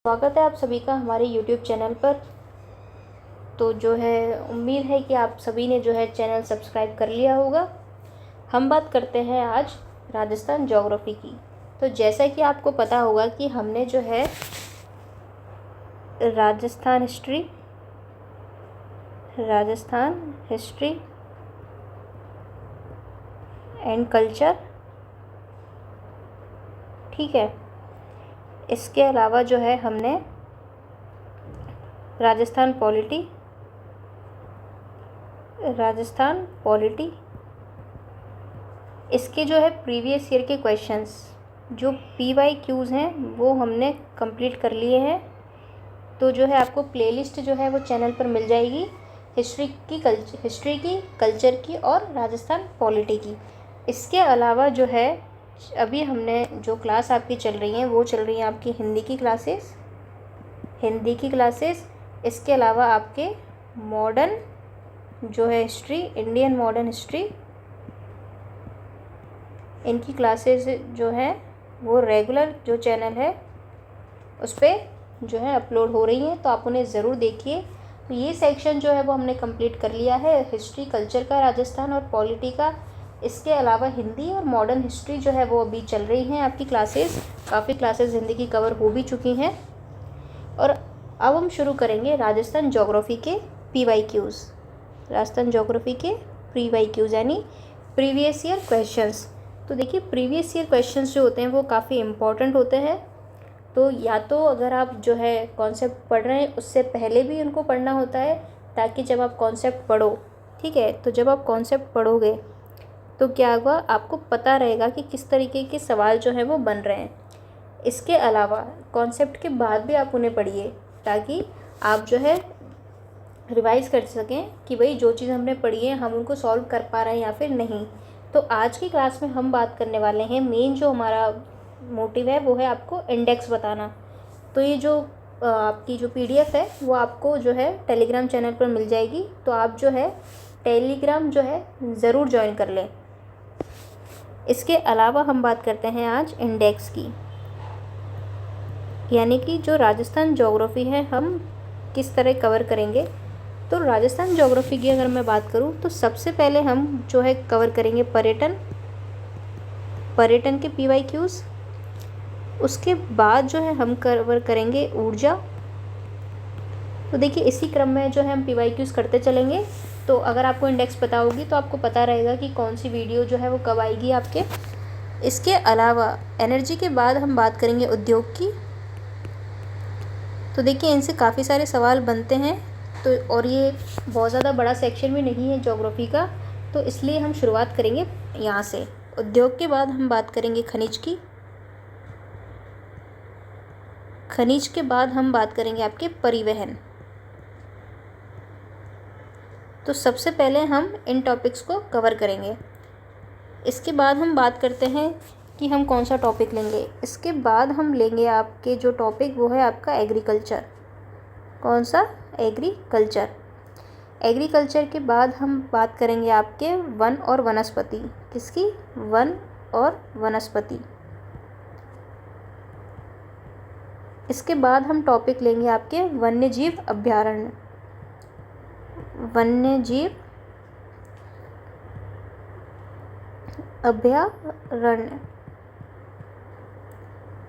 स्वागत है आप सभी का हमारे YouTube चैनल पर। तो जो है उम्मीद है कि आप सभी ने जो है चैनल सब्सक्राइब कर लिया होगा। हम बात करते हैं आज राजस्थान ज्योग्राफी की। तो जैसा कि आपको पता होगा कि हमने जो है राजस्थान हिस्ट्री एंड कल्चर, ठीक है। इसके अलावा जो है हमने राजस्थान पॉलिटी इसके जो है प्रीवियस ईयर के क्वेश्चंस जो PYQs हैं वो हमने कंप्लीट कर लिए हैं। तो जो है आपको प्लेलिस्ट जो है वो चैनल पर मिल जाएगी हिस्ट्री की, कल्चर की और राजस्थान पॉलिटी की। इसके अलावा जो है अभी हमने जो क्लास आपकी चल रही हैं वो चल रही हैं आपकी हिंदी की क्लासेस। इसके अलावा आपके मॉडर्न जो है हिस्ट्री, इंडियन मॉडर्न हिस्ट्री, इनकी क्लासेस जो है वो रेगुलर जो चैनल है उस पर जो है अपलोड हो रही हैं, तो आप उन्हें ज़रूर देखिए। तो ये सेक्शन जो है वो हमने कंप्लीट कर लिया है हिस्ट्री, कल्चर का, राजस्थान और पॉलिटी का। इसके अलावा हिंदी और मॉडर्न हिस्ट्री जो है वो अभी चल रही हैं आपकी क्लासेस। काफ़ी क्लासेस हिंदी की कवर हो भी चुकी हैं। और अब हम शुरू करेंगे राजस्थान ज्योग्राफी के PYQs। राजस्थान ज्योग्राफी के PYQs यानी प्रीवियस ईयर क्वेश्चंस। तो देखिए प्रीवियस ईयर क्वेश्चंस जो होते हैं वो काफ़ी इम्पॉर्टेंट होते हैं। तो या तो अगर आप जो है कॉन्सेप्ट पढ़ रहे हैं उससे पहले भी उनको पढ़ना होता है, ताकि जब आप कॉन्सेप्ट पढ़ो, ठीक है, तो जब आप कॉन्सेप्ट पढ़ोगे तो क्या होगा, आपको पता रहेगा कि किस तरीके के सवाल जो हैं वो बन रहे हैं। इसके अलावा कॉन्सेप्ट के बाद भी आप उन्हें पढ़िए, ताकि आप जो है रिवाइज़ कर सकें कि भाई जो चीज़ हमने पढ़ी है हम उनको सॉल्व कर पा रहे हैं या फिर नहीं। तो आज की क्लास में हम बात करने वाले हैं, मेन जो हमारा मोटिव है वो है आपको इंडेक्स बताना। तो ये जो आपकी जो PDF है वो आपको जो है टेलीग्राम चैनल पर मिल जाएगी। तो आप जो है टेलीग्राम जो है ज़रूर ज्वाइन कर लें। इसके अलावा हम बात करते हैं आज इंडेक्स की, यानी कि जो राजस्थान ज्योग्राफी है हम किस तरह कवर करेंगे। तो राजस्थान ज्योग्राफी की अगर मैं बात करूं तो सबसे पहले हम जो है कवर करेंगे पर्यटन के PYQs। उसके बाद जो है हम कवर करेंगे ऊर्जा। तो देखिए इसी क्रम में जो है हम PYQs करते चलेंगे। तो अगर आपको इंडेक्स पता होगी तो आपको पता रहेगा कि कौन सी वीडियो जो है वो कब आएगी आपके। इसके अलावा एनर्जी के बाद हम बात करेंगे उद्योग की। तो देखिए इनसे काफ़ी सारे सवाल बनते हैं, तो और ये बहुत ज़्यादा बड़ा सेक्शन भी नहीं है ज्योग्राफी का, तो इसलिए हम शुरुआत करेंगे यहाँ से। उद्योग के बाद हम बात करेंगे खनिज की। खनिज के बाद हम बात करेंगे आपके परिवहन। तो सबसे पहले हम इन टॉपिक्स को कवर करेंगे। इसके बाद हम बात करते हैं कि हम कौन सा टॉपिक लेंगे। इसके बाद हम लेंगे आपके जो टॉपिक वो है आपका एग्रीकल्चर। कौन सा? एग्रीकल्चर के बाद हम बात करेंगे आपके वन और वनस्पति। किसकी? वन और वनस्पति। इसके बाद हम टॉपिक लेंगे आपके वन्यजीव अभयारण्य।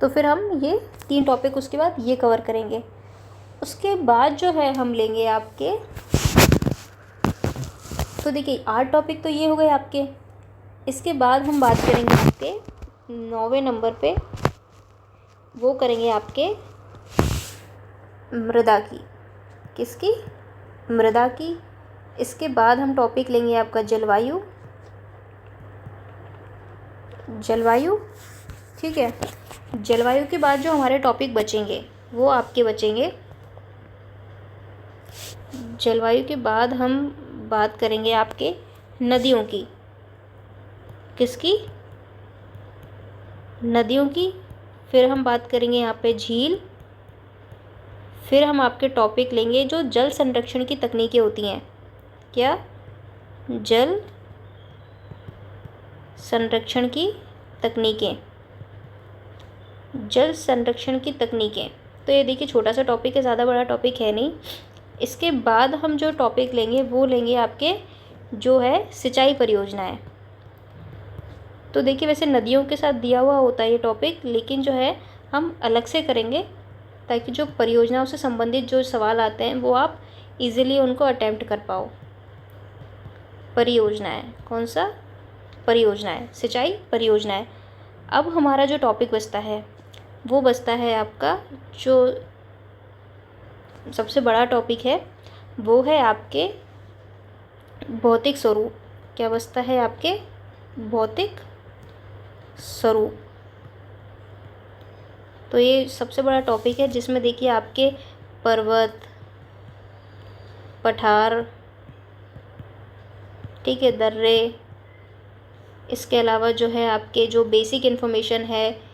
तो फिर हम ये 3 टॉपिक उसके बाद ये कवर करेंगे। उसके बाद जो है हम लेंगे आपके, तो देखिए 8 टॉपिक तो ये हो गए आपके। इसके बाद हम बात करेंगे आपके 9वें नंबर पे, वो करेंगे आपके मृदा की। किसकी? मृदा की। इसके बाद हम टॉपिक लेंगे आपका जलवायु, ठीक है। जलवायु के बाद जो हमारे टॉपिक बचेंगे वो आपके बचेंगे, जलवायु के बाद हम बात करेंगे आपके नदियों की। किसकी? नदियों की। फिर हम बात करेंगे यहाँ पे झील। फिर हम आपके टॉपिक लेंगे जो जल संरक्षण की तकनीकें होती हैं। क्या? जल संरक्षण की तकनीकें। तो ये देखिए छोटा सा टॉपिक है, ज़्यादा बड़ा टॉपिक है नहीं। इसके बाद हम जो टॉपिक लेंगे वो लेंगे आपके जो है सिंचाई परियोजनाएं। तो देखिए वैसे नदियों के साथ दिया हुआ होता है ये टॉपिक, लेकिन जो है हम अलग से करेंगे ताकि जो परियोजनाओं से संबंधित जो सवाल आते हैं वो आप इजीली उनको अटेम्प्ट कर पाओ। परियोजनाएं, कौन सा? परियोजनाएं, सिंचाई परियोजनाएं। अब हमारा जो टॉपिक बचता है वो बचता है आपका जो सबसे बड़ा टॉपिक है वो है आपके भौतिक स्वरूप। क्या बचता है आपके? भौतिक स्वरूप। तो ये सबसे बड़ा टॉपिक है जिसमें देखिए आपके पर्वत, पठार, ठीक है, दर्रे, इसके अलावा जो है आपके जो बेसिक इन्फॉर्मेशन है,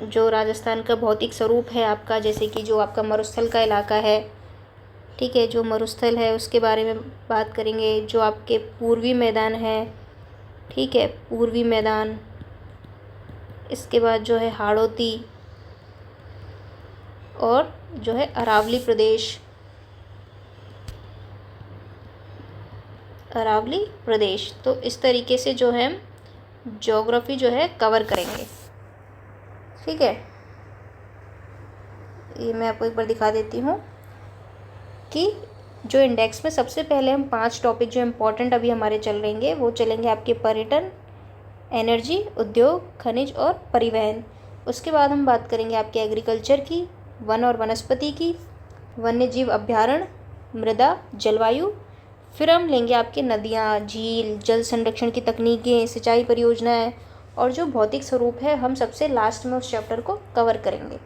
जो राजस्थान का भौतिक स्वरूप है आपका, जैसे कि जो आपका मरुस्थल का इलाका है, ठीक है, जो मरुस्थल है उसके बारे में बात करेंगे। जो आपके पूर्वी मैदान है, ठीक है, पूर्वी मैदान, इसके बाद जो है हाड़ौती और जो है अरावली प्रदेश, अरावली प्रदेश। तो इस तरीके से जो है ज्योग्राफी जो है कवर करेंगे, ठीक है। ये मैं आपको एक बार दिखा देती हूँ कि जो इंडेक्स में सबसे पहले हम 5 टॉपिक जो इम्पोर्टेंट अभी हमारे चल रहेंगे वो चलेंगे आपके पर्यटन, एनर्जी, उद्योग, खनिज और परिवहन। उसके बाद हम बात करेंगे आपके एग्रीकल्चर की, वन और वनस्पति की, वन्य जीव अभ्यारण्य, मृदा, जलवायु। फिर हम लेंगे आपके नदियाँ, झील, जल संरक्षण की तकनीकें, सिंचाई परियोजनाएं और जो भौतिक स्वरूप है हम सबसे लास्ट में उस चैप्टर को कवर करेंगे।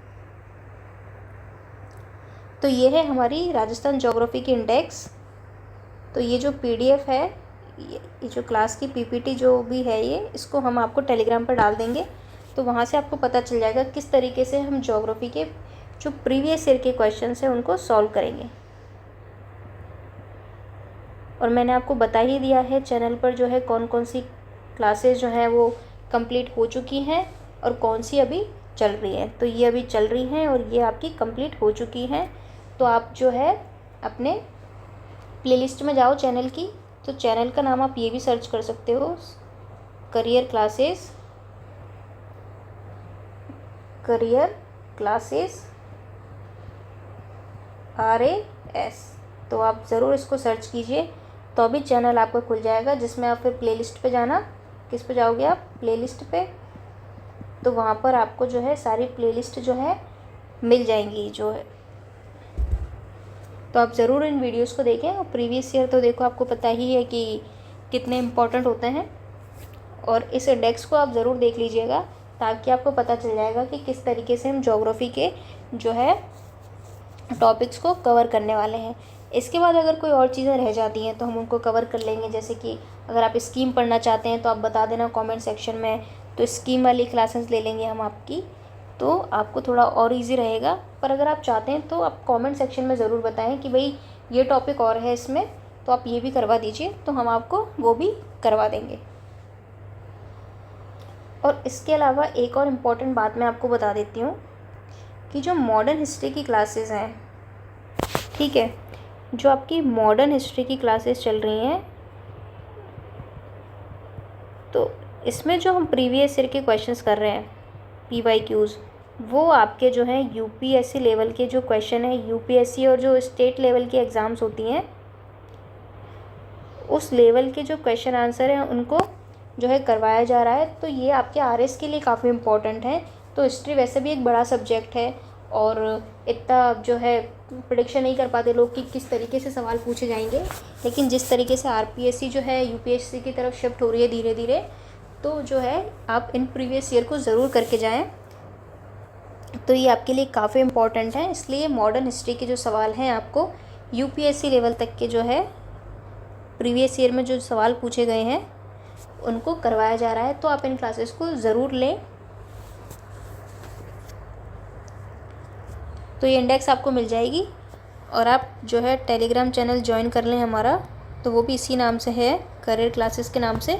तो ये है हमारी राजस्थान ज्योग्राफी की इंडेक्स। तो ये जो PDF है, ये जो क्लास की PPT जो भी है ये, इसको हम आपको टेलीग्राम पर डाल देंगे। तो वहाँ से आपको पता चल जाएगा किस तरीके से हम ज्योग्राफी के जो प्रीवियस ईयर के क्वेश्चंस हैं उनको सॉल्व करेंगे। और मैंने आपको बता ही दिया है चैनल पर जो है कौन कौन सी क्लासेस जो हैं वो कंप्लीट हो चुकी हैं और कौन सी अभी चल रही हैं। तो ये अभी चल रही हैं और ये आपकी कंप्लीट हो चुकी हैं। तो आप जो है अपने प्लेलिस्ट में जाओ चैनल की, तो चैनल का नाम आप ये भी सर्च कर सकते हो, career classes, career classes RAS। तो आप ज़रूर इसको सर्च कीजिए, तो अभी चैनल आपका खुल जाएगा, जिसमें आप फिर प्लेलिस्ट पे जाना। किस पे जाओगे आप? प्लेलिस्ट पे। तो वहाँ पर आपको जो है सारी प्लेलिस्ट जो है मिल जाएंगी जो है। तो आप ज़रूर इन वीडियोस को देखें। और प्रीवियस ईयर तो देखो आपको पता ही है कि कितने इम्पोर्टेंट होते हैं, और इस इंडेक्स को आप ज़रूर देख लीजिएगा ताकि आपको पता चल जाएगा कि किस तरीके से हम ज्योग्राफी के जो है टॉपिक्स को कवर करने वाले हैं। इसके बाद अगर कोई और चीज़ें रह जाती हैं तो हम उनको कवर कर लेंगे। जैसे कि अगर आप स्कीम पढ़ना चाहते हैं तो आप बता देना कमेंट सेक्शन में, तो स्कीम वाली क्लासेस ले लेंगे हम आपकी, तो आपको थोड़ा और इजी रहेगा। पर अगर आप चाहते हैं तो आप कमेंट सेक्शन में ज़रूर बताएं कि भाई ये टॉपिक और है इसमें, तो आप ये भी करवा दीजिए, तो हम आपको वो भी करवा देंगे। और इसके अलावा एक और इम्पॉर्टेंट बात मैं आपको बता देती हूँ कि जो मॉडर्न हिस्ट्री की क्लासेस हैं, ठीक है, जो आपकी मॉडर्न हिस्ट्री की क्लासेस चल रही हैं, तो इसमें जो हम प्रीवियस ईयर के क्वेश्चंस कर रहे हैं PYQs, वो आपके जो हैं UPSC लेवल के जो क्वेश्चन है, UPSC और जो स्टेट लेवल की एग्ज़ाम्स होती हैं उस लेवल के जो क्वेश्चन आंसर हैं उनको जो है करवाया जा रहा है। तो ये आपके RS के लिए काफ़ी इम्पोर्टेंट है। तो हिस्ट्री वैसे भी एक बड़ा सब्जेक्ट है और इतना जो है प्रेडिक्शन नहीं कर पाते लोग कि किस तरीके से सवाल पूछे जाएंगे, लेकिन जिस तरीके से RPSC जो है UPSC की तरफ शिफ्ट हो रही है धीरे धीरे, तो जो है आप इन प्रीवियस ईयर को ज़रूर करके जाएं। तो ये आपके लिए काफ़ी इम्पोर्टेंट है। इसलिए मॉडर्न हिस्ट्री के जो सवाल हैं आपको UPSC लेवल तक के जो है प्रीवियस ईयर में जो सवाल पूछे गए हैं उनको करवाया जा रहा है। तो आप इन क्लासेस को ज़रूर लें। तो ये इंडेक्स आपको मिल जाएगी और आप जो है टेलीग्राम चैनल ज्वाइन कर लें हमारा, तो वो भी इसी नाम से है, करियर क्लासेस के नाम से।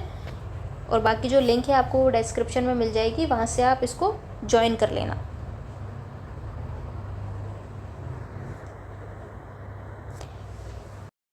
और बाकी जो लिंक है आपको डिस्क्रिप्शन में मिल जाएगी, वहाँ से आप इसको ज्वाइन कर लेना।